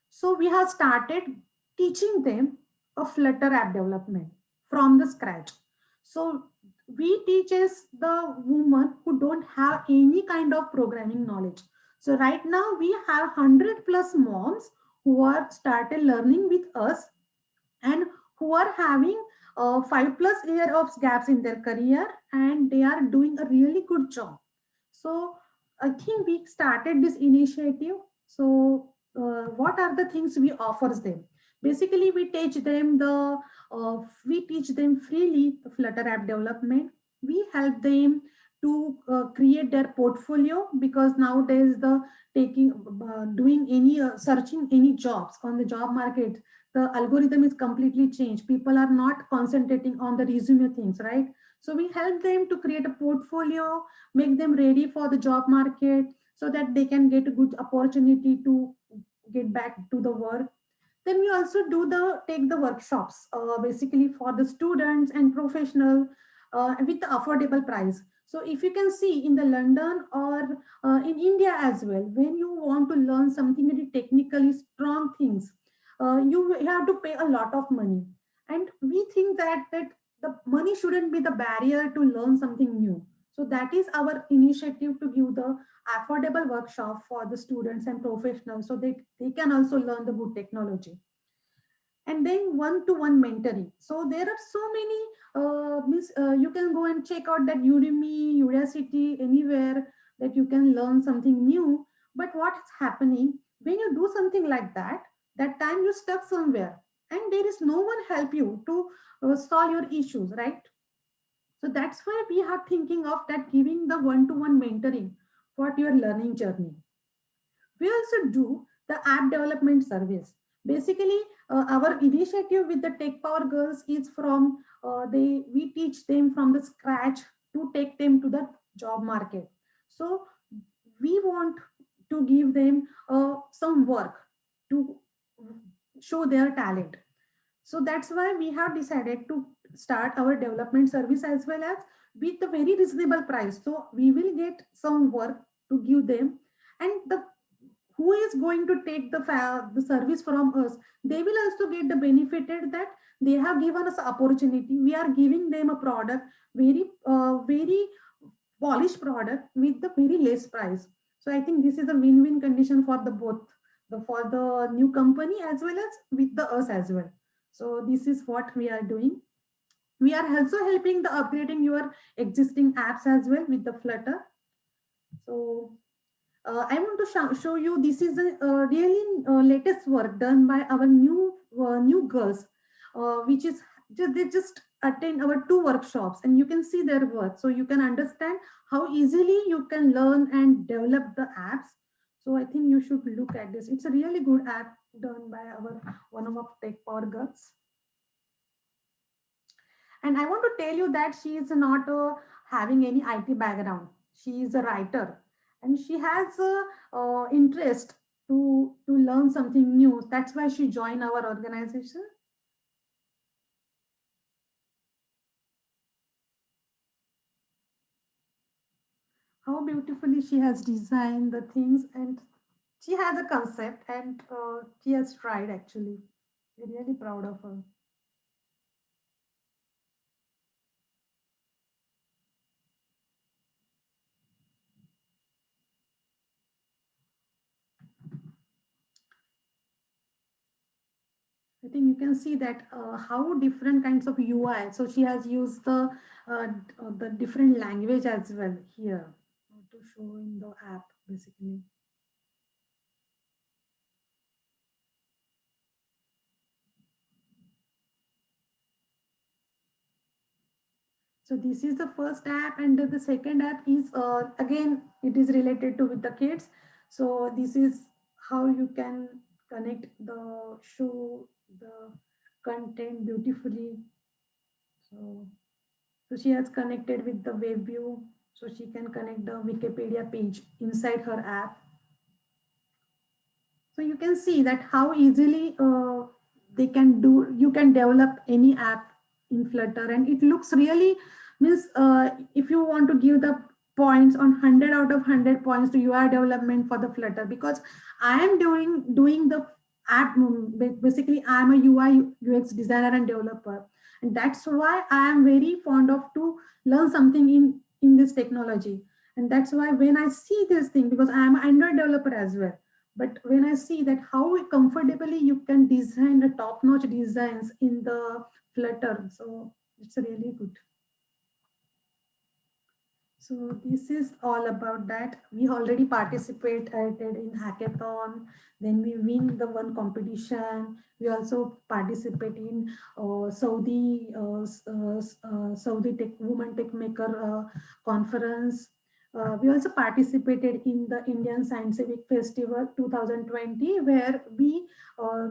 So we have started teaching them a Flutter app development from the scratch. So we teaches the women who don't have any kind of programming knowledge. So right now we have 100+ moms who are started learning with us, and who are having 5+ year of gaps in their career, and they are doing a really good job. So I think we started this initiative. So what are the things we offers them? Basically, we teach them freely the Flutter app development. We help them to create their portfolio, because nowadays the taking doing any searching any jobs on the job market, the algorithm is completely changed. People are not concentrating on the resume things, right? So we help them to create a portfolio, make them ready for the job market, so that they can get a good opportunity to get back to the work. Then we also do the take the workshops, basically for the students and professional, with the affordable price. So if you can see in the London or in India as well, when you want to learn something very technically strong things, you have to pay a lot of money. And we think that the money shouldn't be the barrier to learn something new. So that is our initiative to give the affordable workshop for the students and professionals, so they can also learn the good technology. And then one-to-one mentoring. So there are so many, you can go and check out that Udemy, Udacity, anywhere that you can learn something new. But what's happening when you do something like that, that time you stuck somewhere and there is no one help you to solve your issues, right? So that's why we are thinking of that giving the one-to-one mentoring for your learning journey. We also do the app development service. Basically, our initiative with the Tech Power Girls is from they we teach them from the scratch to take them to the job market. So we want to give them some work to show their talent. So that's why we have decided to start our development service as well as with a very reasonable price. So we will get some work to give them, and the who is going to take the service from us, they will also get the benefited that they have given us opportunity. We are giving them a product, very polished product with the very less price. So I think this is a win-win condition for the both, the for the new company as well as with the us as well. So this is what we are doing. We are also helping the upgrading your existing apps as well with the Flutter. So I want to show you, this is a really latest work done by our new girls, which is they just attend our two workshops, and you can see their work, so you can understand how easily you can learn and develop the apps. So I think you should look at this. It's a really good app done by our one of our tech power girls. And I want to tell you that she is not having any IT background. She is a writer, and she has interest to learn something new. That's why she joined our organization. How beautifully she has designed the things, and she has a concept, and she has tried actually. We're really proud of her. I think you can see that how different kinds of UI. So she has used the different language as well here to show in the app basically. So this is the first app, and the second app is again it is related to with the kids. So this is how you can connect the show the content beautifully. So so she has connected with the web view, so she can connect the Wikipedia page inside her app. So you can see that how easily they can do. You can develop any app in Flutter, and it looks really means if you want to give the points on 100 out of 100 points to UI development for the Flutter, because I am doing the app. Basically, I am a UI UX designer and developer, and that's why I am very fond of to learn something in this technology. And that's why when I see this thing, because I am an Android developer as well, but when I see that how comfortably you can design the top-notch designs in the Flutter, so it's really good. So this is all about that. We already participated in hackathon. Then we win the one competition. We also participate in Saudi Tech Women Tech Maker conference. We also participated in the Indian Scientific Festival 2020, where we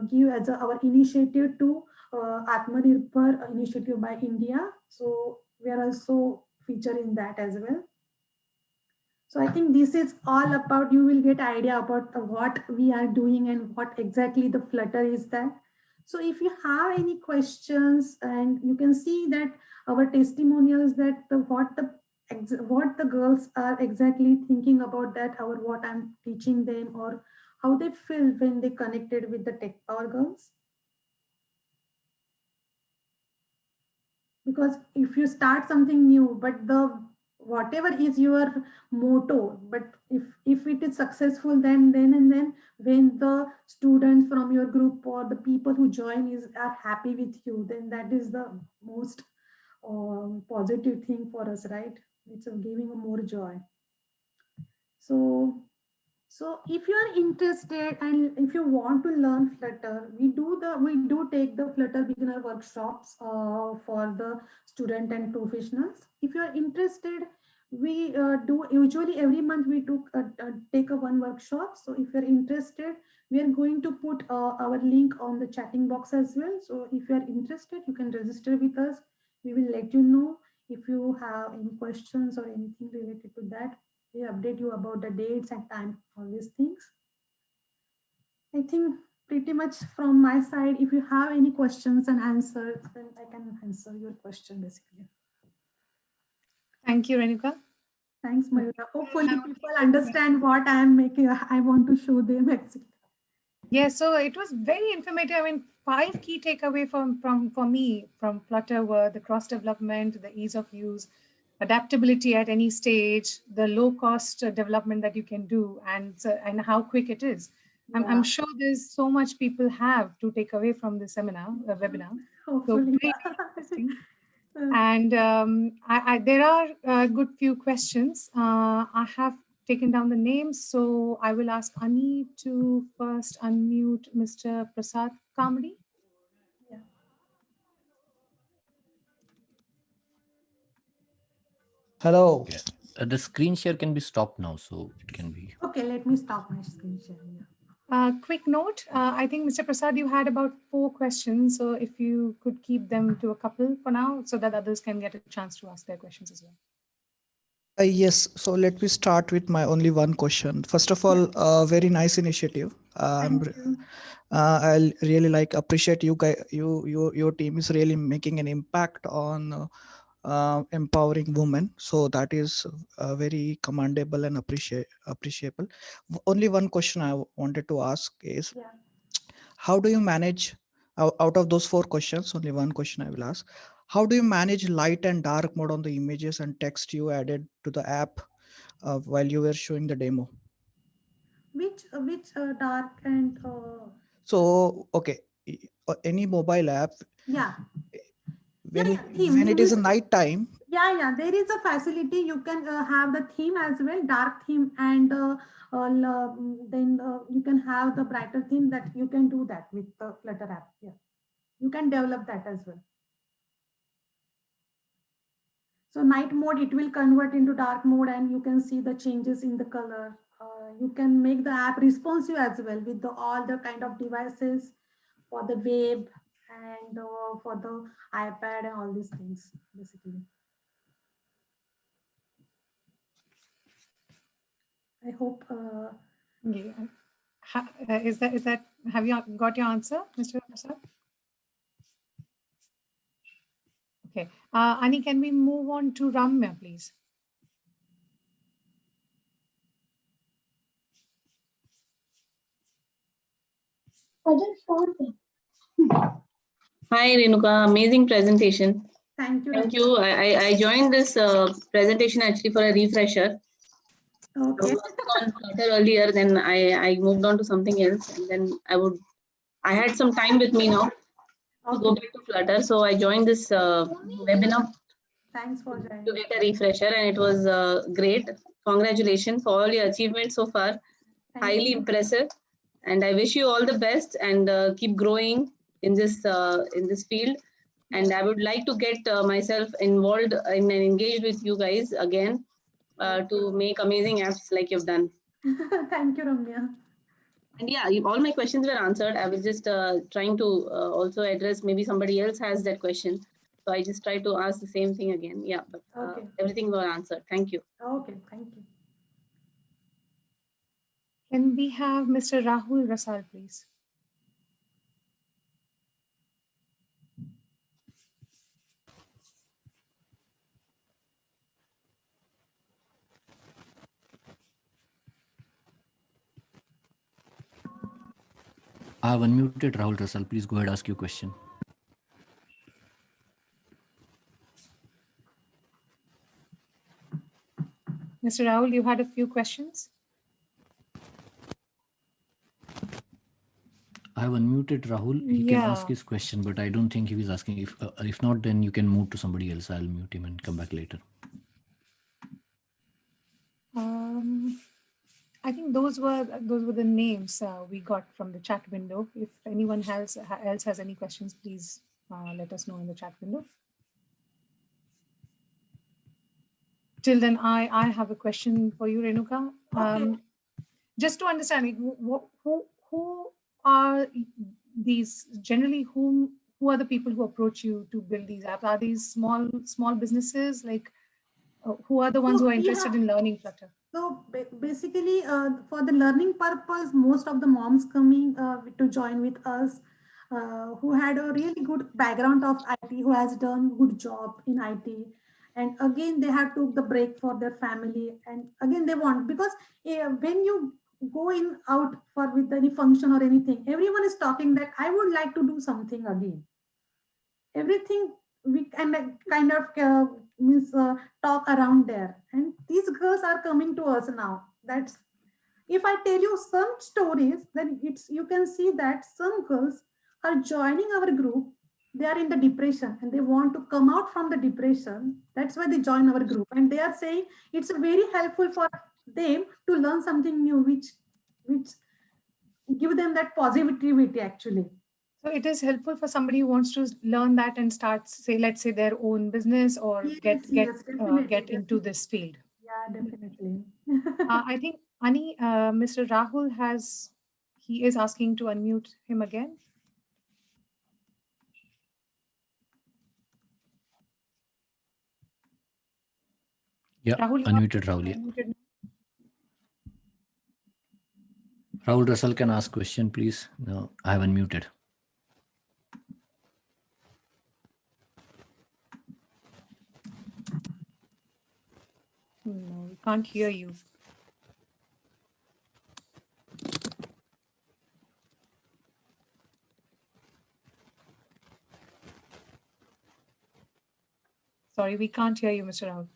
give as our initiative to Atmanirbhar initiative by India. So we are also featured in that as well. So I think this is all about, you will get idea about what we are doing and what exactly the Flutter is that. So if you have any questions, and you can see that our testimonials, that what the girls are exactly thinking about that, or what I'm teaching them, or how they feel when they connected with the Tech Power Girls. Because if you start something new, but the whatever is your motto, but if it is successful, then when the students from your group or the people who join is are happy with you, then that is the most positive thing for us, right? It's giving a more joy. So so if you are interested and if you want to learn Flutter, we do take the Flutter beginner workshops for the student and professionals. If you are interested, we do usually every month we take a one workshop. So if you're interested, we are going to put our link on the chatting box as well. So if you are interested, you can register with us. We will let you know if you have any questions or anything related to that. We update you about the dates and time, all these things. I think pretty much from my side. If you have any questions and answers, then I can answer your question basically. Thank you, Renuka. Thanks, Mayura. Hopefully people understand what I am making. I want to show them actually. Yeah, so it was very informative. I mean, 5 key takeaway for me from Flutter were the cross development, the ease of use, adaptability at any stage, the low cost development that you can do, and how quick it is. I'm sure there's so much people have to take away from the webinar. Hopefully. So interesting. And there are a good few questions. I have taken down the names, so I will ask Ani to first unmute Mr. Prasad Kamdi. Yeah. Hello. Yeah. The screen share can be stopped now, so it can be. Okay, let me stop my screen sharing. Quick note, I think Mr. Prasad, you had about 4 questions. So if you could keep them to a couple for now so that others can get a chance to ask their questions as well. Yes, so let me start with my only one question. First of all, very nice initiative. I really appreciate you guys. Your team is really making an impact on empowering women. So that is very commendable and appreciable. Only one question I wanted to ask is, how do you manage out of those 4 questions? Only one question I will ask. How do you manage light and dark mode on the images and text you added to the app while you were showing the demo? Which dark and so okay, any mobile app, when it is a night time, there is a facility you can have the theme as well, dark theme, and then you can have the brighter theme. That you can do that with the Flutter app. You can develop that as well. So night mode, it will convert into dark mode, and you can see the changes in the color. You can make the app responsive as well with all the kind of devices for the web and for the iPad and all these things basically. I hope. Is that have you got your answer, Mr. Prasad? Okay, Ani, can we move on to Ramya, please? Hi, Renuka. Amazing presentation. Thank you. Thank you. I joined this presentation actually for a refresher. Okay. I worked on Flutter earlier, then I moved on to something else, and then I had some time with me now to go back to Flutter. So I joined this webinar. Thanks for joining. To get a refresher, and it was great. Congratulations for all your achievements so far. Highly impressive, and I wish you all the best and keep growing in this field. And I would like to get myself involved and engaged with you guys again to make amazing apps like you've done. Thank you, Ramya. And yeah, all my questions were answered. I was just trying to also address, maybe somebody else has that question. So I just tried to ask the same thing again. Yeah, but everything was answered. Thank you. Okay, thank you. Can we have Mr. Rahul Rasal, please? I have unmuted Rahul Rasal. Please go ahead, ask your question. Mr. Rahul, you had a few questions. I have unmuted Rahul. He can ask his question, but I don't think he was asking. If not, then you can move to somebody else. I'll mute him and come back later. I think those were the names we got from the chat window. If anyone else has any questions, please let us know in the chat window. Till then, I have a question for you, Renuka. Just to understand, who are these generally? Who are the people who approach you to build these apps? Are these small businesses? Like, who are the ones who are interested in learning Flutter? So basically, for the learning purpose, most of the moms coming to join with us who had a really good background of IT, who has done good job in IT, and again they have took the break for their family, and again they want, because when you go in out for with any function or anything, everyone is talking that I would like to do something again. Everything we can kind of means talk around there, and these girls are coming to us now. That's, if I tell you some stories, then it's, you can see that some girls are joining our group. They are in the depression and they want to come out from the depression. That's why they join our group, and they are saying it's very helpful for them to learn something new, which give them that positivity actually. So it is helpful for somebody who wants to learn that and start, say, let's say, their own business or Yes, get definitely, into this field. yeah, definitely. I think Ani, Mr. Rahul he is asking to unmute him again. Yeah, Rahul, unmuted Rahul. Yeah. unmuted. Rahul Russell can ask question, please. No, I have unmuted. No, we can't hear you. Sorry, we can't hear you, Mr. Rahul.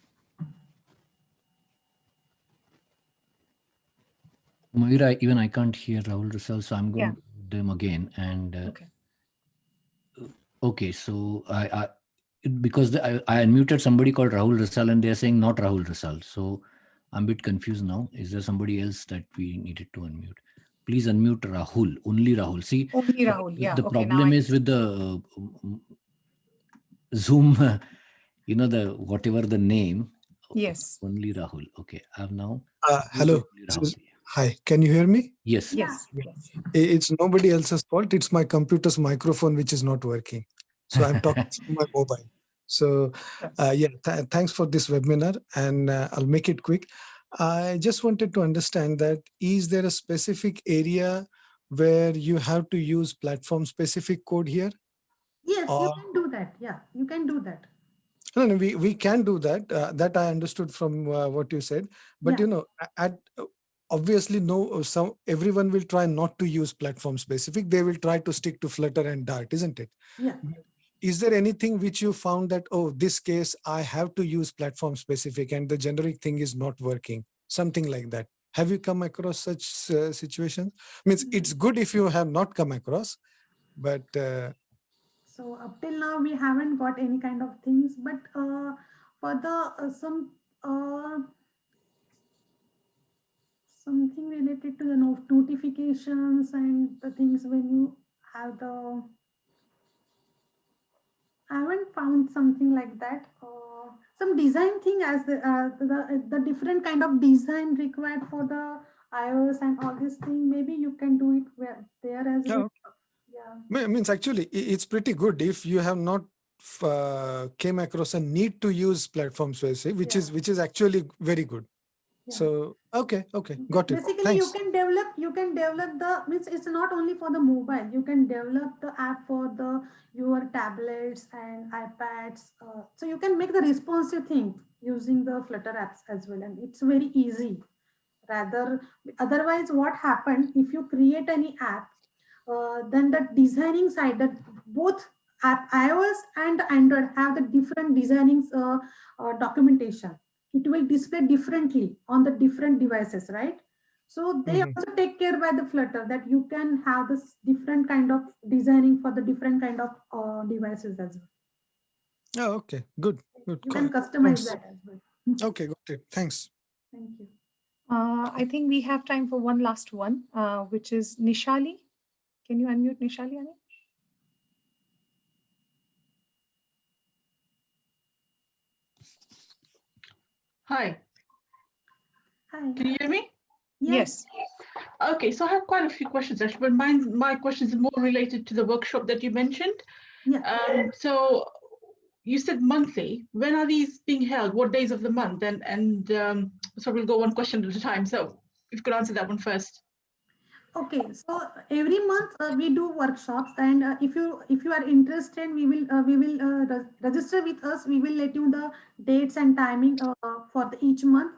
Mayura, even I can't hear Rahul Russell, so I'm going to do them again. And okay, so because I unmuted somebody called Rahul Russell and they're saying not Rahul Russell. So I'm a bit confused now. Is there somebody else that we needed to unmute? Please unmute Rahul, only Rahul. See, only Rahul. Yeah. The problem is with the Zoom, the whatever the name. Yes. Only Rahul. Okay. I have now. Hello. Hi. Can you hear me? Yes. Yes. It's nobody else's fault. It's my computer's microphone which is not working. So I'm talking through my mobile. So thanks for this webinar, and I'll make it quick. I just wanted to understand that, is there a specific area where you have to use platform specific code here? Yes, you can do that. Yeah, you can do that. No, we can do that. That I understood from what you said. But obviously, everyone will try not to use platform specific. They will try to stick to Flutter and Dart, isn't it? Yeah. Is there anything which you found that, oh, this case I have to use platform specific and the generic thing is not working? Something like that. Have you come across such situations? Means it's good if you have not come across, but. So up till now, we haven't got any kind of things, but for the something related to the notifications and the things when you have the, I haven't found something like that. Some design thing as the different kind of design required for the iOS and all this thing. Maybe you can do it there as well. Yeah. Means actually it's pretty good if you have not came across a need to use platform specific, which is actually very good. Yeah. So okay, got it. Basically, thanks. you can develop the, means it's not only for the mobile. You can develop the app for your tablets and iPads. So you can make the responsive thing using the Flutter apps as well, and it's very easy. Otherwise, what happened if you create any app? Then the designing side, that both iOS and Android have the different designing documentation. It will display differently on the different devices, right? So they also take care by the Flutter that you can have this different kind of designing for the different kind of devices as well. Oh, okay, good. You can customize that as well. Okay, got it. Thanks. Thank you. I think we have time for one last one, which is Nishali. Can you unmute Nishali, Ani? Hi. Hi. Can you hear me? Yes. Okay, so I have quite a few questions actually, but my questions are more related to the workshop that you mentioned. Yeah. So you said monthly. When are these being held? What days of the month? So we'll go one question at a time. So if you could answer that one first. Okay, so every month we do workshops, and if you are interested, we will register with us. We will let you the dates and timing for each month.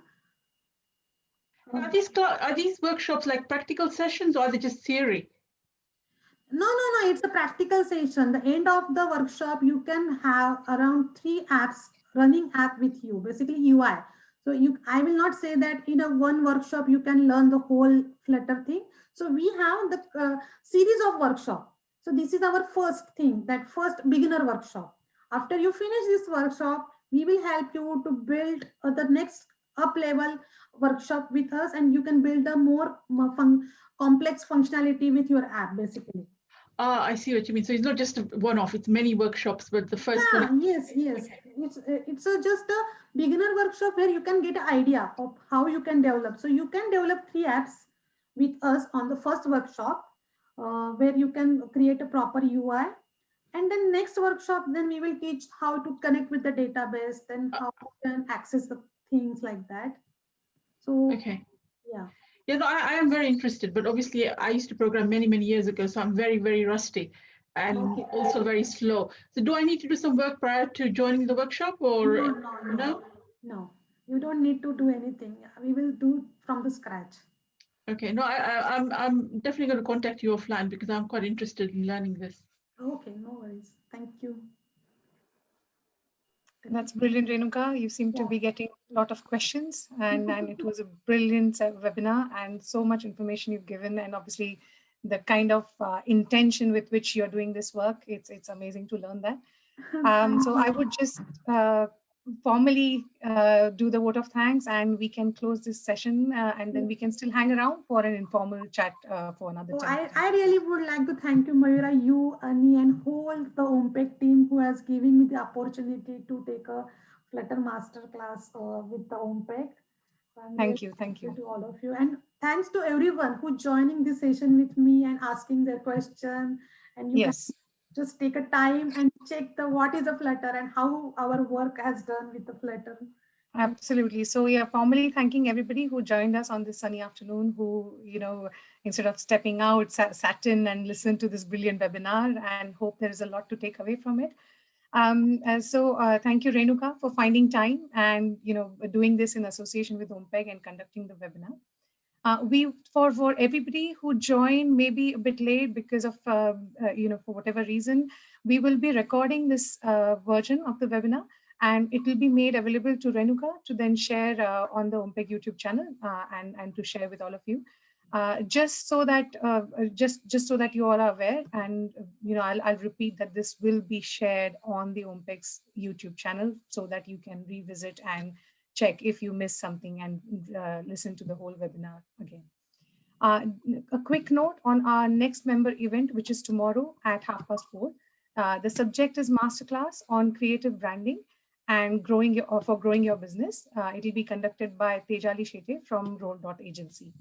Are these workshops like practical sessions, or are they just theory? No. It's a practical session. The end of the workshop, you can have around 3 apps, running app with you, basically UI. So I will not say that in a one workshop you can learn the whole Flutter thing. So we have the series of workshop. So this is our first thing, that first beginner workshop. After you finish this workshop, we will help you to build the next up level workshop with us, and you can build a more complex functionality with your app, basically. I see what you mean. So it's not just a one-off; it's many workshops. But the first one, Yes. Just a beginner workshop where you can get an idea of how you can develop. So you can develop 3 apps with us on the first workshop, where you can create a proper UI. And then next workshop, then we will teach how to connect with the database, then how you can access the things like that. So okay. yeah. Yeah, no, I am very interested, but obviously I used to program many, many years ago, so I'm very, very rusty and Okay. also very slow. So do I need to do some work prior to joining the workshop, or no? No, you don't need to do anything. We will do from the scratch. Okay, no, I'm definitely going to contact you offline because I'm quite interested in learning this. Okay, no worries. Thank you. That's brilliant, Renuka. You seem to be getting a lot of questions, and it was a brilliant webinar, and so much information you've given, and obviously the kind of intention with which you're doing this work. It's amazing to learn that. So I would just formally do the vote of thanks, and we can close this session, and then we can still hang around for an informal chat for another So 10 I really would like to thank you, Mayura, you, Annie, and whole the OMPEC team who has given me the opportunity to take a Flutter masterclass with the OMPEC. So I'm really Thank you. Thank you. to all of you, and thanks to everyone who joining this session with me and asking their question. And you Yes. can just take a time and check the what is a Flutter and how our work has done with the Flutter. Absolutely. So we are formally thanking everybody who joined us on this sunny afternoon, who, instead of stepping out, sat in and listened to this brilliant webinar, and hope there is a lot to take away from it. Thank you, Renuka, for finding time and, doing this in association with OMPEG and conducting the webinar. For everybody who joined maybe a bit late because of, for whatever reason, we will be recording this version of the webinar, and it will be made available to Renuka to then share on the OMPEG YouTube channel and to share with all of you. Just so that you all are aware, and I'll repeat that this will be shared on the OMPEG's YouTube channel so that you can revisit and check if you missed something and listen to the whole webinar again. A quick note on our next member event, which is tomorrow at 4:30. The subject is masterclass on creative branding and growing your business. It will be conducted by Tejali Shete from Roll.Agency.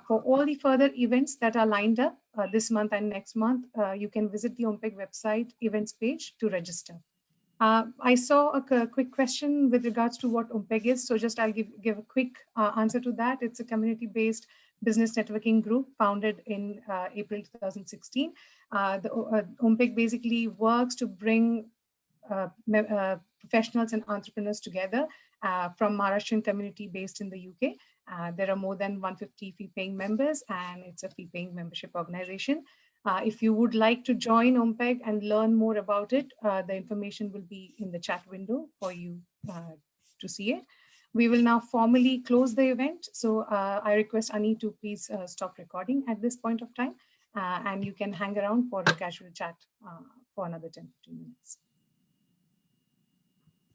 For all the further events that are lined up this month and next month, you can visit the OMPEG website events page to register. I saw a quick question with regards to what OMPEG is. So just I'll give a quick answer to that. It's a community-based business networking group founded in April 2016. The OMPEG basically works to bring professionals and entrepreneurs together from Maharashtrian community based in the UK. There are more than 150 fee-paying members, and it's a fee-paying membership organization. If you would like to join OMPEG and learn more about it, the information will be in the chat window for you to see it. We will now formally close the event. So I request Annie to please stop recording at this point of time, and you can hang around for a casual chat for another 10-15 minutes.